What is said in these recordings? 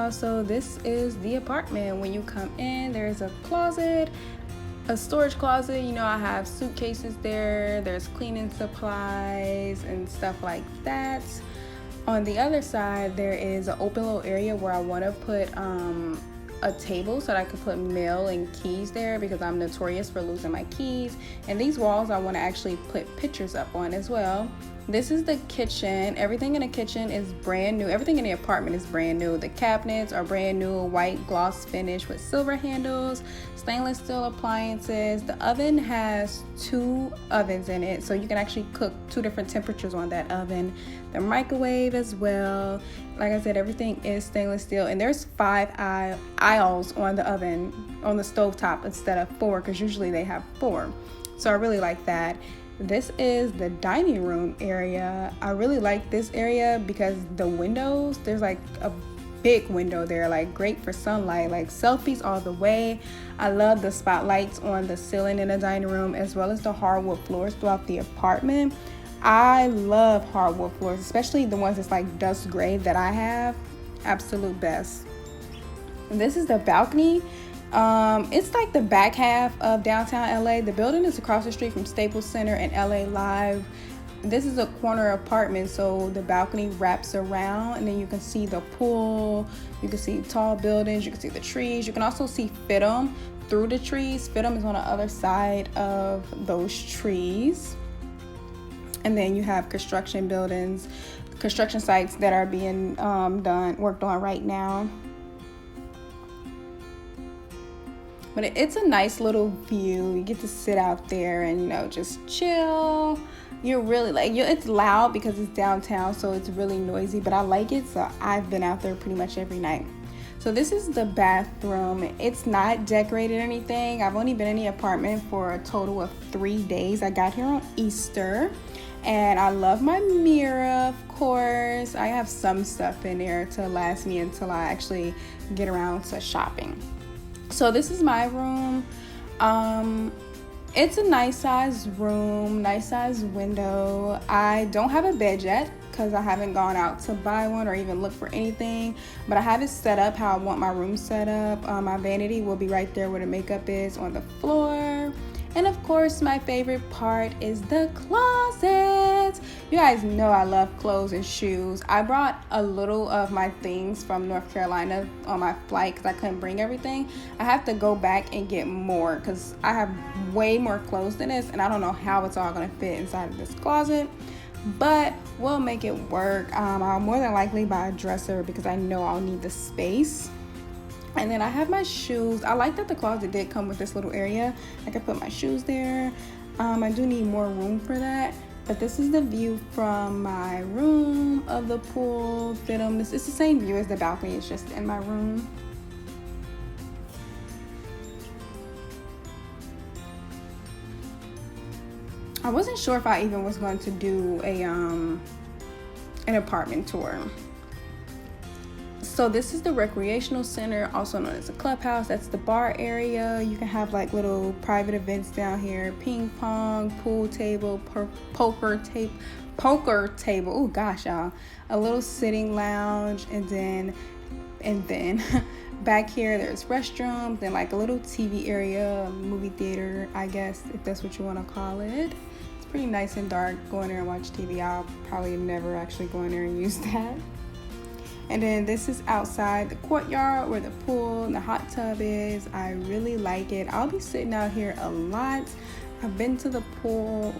y'all, so this is the apartment. When you come in, there's a closet, a storage closet. You know, I have suitcases there, there's cleaning supplies and stuff like that. On the other side, there is an open little area where I want to put a table so that I could put mail and keys there, because I'm notorious for losing my keys. And these walls I want to actually put pictures up on as well. This is the kitchen. Everything in the kitchen is brand new. Everything in the apartment is brand new. The cabinets are brand new, white gloss finish with silver handles, stainless steel appliances. The oven has 2 ovens in it, so you can actually cook 2 different temperatures on that oven. The microwave as well. Like I said, everything is stainless steel, and there's 5 aisles on the oven, on the stovetop, instead of 4, because usually they have 4. So I really like that. This is the dining room area. I really like this area because the windows, there's like a big window there, like great for sunlight, like selfies all the way. I love the spotlights on the ceiling in the dining room, as well as the hardwood floors throughout the apartment. I love hardwood floors, especially the ones that's like dust gray that I have. Absolute best. And this is the balcony. It's like the back half of downtown LA. The building is across the street from Staples Center and LA Live. This is a corner apartment, so the balcony wraps around, and then you can see the pool, you can see tall buildings, you can see the trees. You can also see FITM through the trees. FITM is on the other side of those trees. And then you have construction buildings, construction sites that are being worked on right now. But it's a nice little view. You get to sit out there and, you know, just chill. You're really it's loud because it's downtown, so it's really noisy, but I like it, so I've been out there pretty much every night. So this is the bathroom. It's not decorated or anything. I've only been in the apartment for a total of 3 days. I got here on Easter, and I love my mirror, of course. I have some stuff in there to last me until I actually get around to shopping. So this is my room. It's a nice size room, nice size window. I don't have a bed yet because I haven't gone out to buy one or even look for anything, but I have it set up how I want my room set up. My vanity will be right there where the makeup is, on the floor. And of course, my favorite part is the closet. You guys know I love clothes and shoes. I brought a little of my things from North Carolina on my flight because I couldn't bring everything. I have to go back and get more because I have way more clothes than this, and I don't know how it's all gonna fit inside of this closet, but we'll make it work. I'll more than likely buy a dresser because I know I'll need the space. And then I have my shoes. I like that the closet did come with this little area. I can put my shoes there. I do need more room for that. But this is the view from my room of the pool. It's the same view as the balcony. It's just in my room. I wasn't sure if I even was going to do an apartment tour. So this is the recreational center, also known as a clubhouse. That's the bar area. You can have like little private events down here: ping pong, pool table, poker table. Oh gosh, y'all! A little sitting lounge, and then back here there's restrooms and like a little TV area, movie theater, I guess, if that's what you want to call it. It's pretty nice and dark. Go in there and watch TV. I'll probably never actually go in there and use that. And then this is outside the courtyard where the pool and the hot tub is. I really like it. I'll be sitting out here a lot. I've been to the pool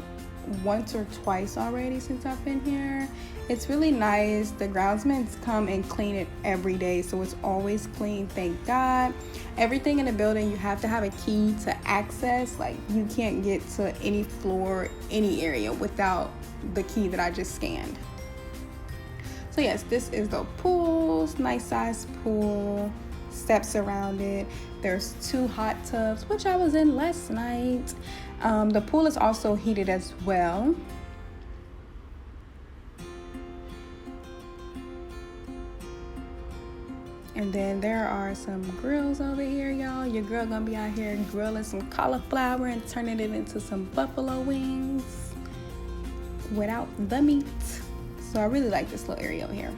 once or twice already since I've been here. It's really nice. The groundsmen come and clean it every day, so it's always clean, thank God. Everything in the building you have to have a key to access. Like, you can't get to any floor, any area without the key that I just scanned. So yes, this is the pool. Nice size pool, steps around it. There's 2 hot tubs, which I was in last night. The pool is also heated as well. And then there are some grills over here, y'all. Your girl gonna be out here grilling some cauliflower and turning it into some buffalo wings without the meat. So I really like this little area over here.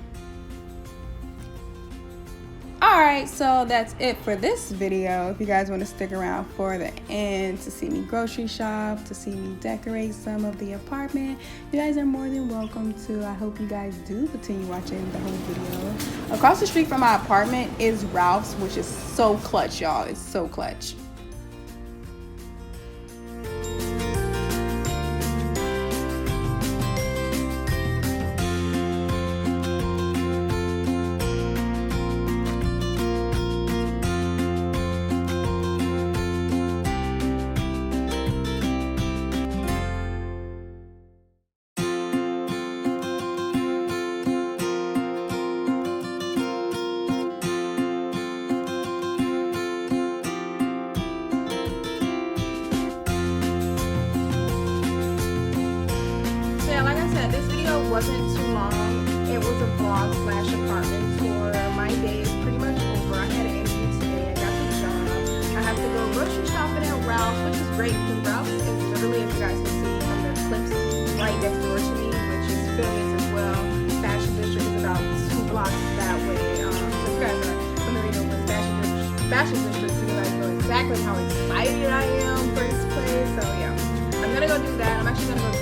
Alright, so that's it for this video. If you guys want to stick around for the end to see me grocery shop, to see me decorate some of the apartment, you guys are more than welcome to. I hope you guys do continue watching the whole video. Across the street from my apartment is Ralph's, which is so clutch, y'all. It's so clutch. This video wasn't too long. It was a vlog slash apartment tour. My day is pretty much over. I had an interview today. I got the job. I have to go grocery shopping at Ralph's, which is great because Ralph's is literally, if you guys can see from the clips, right next door to me, which is Phillips as well. Fashion District is about 2 blocks that way. So if you guys are familiar with Fashion District, you guys know exactly how excited I am for this place. So yeah, I'm gonna go do that. I'm actually gonna go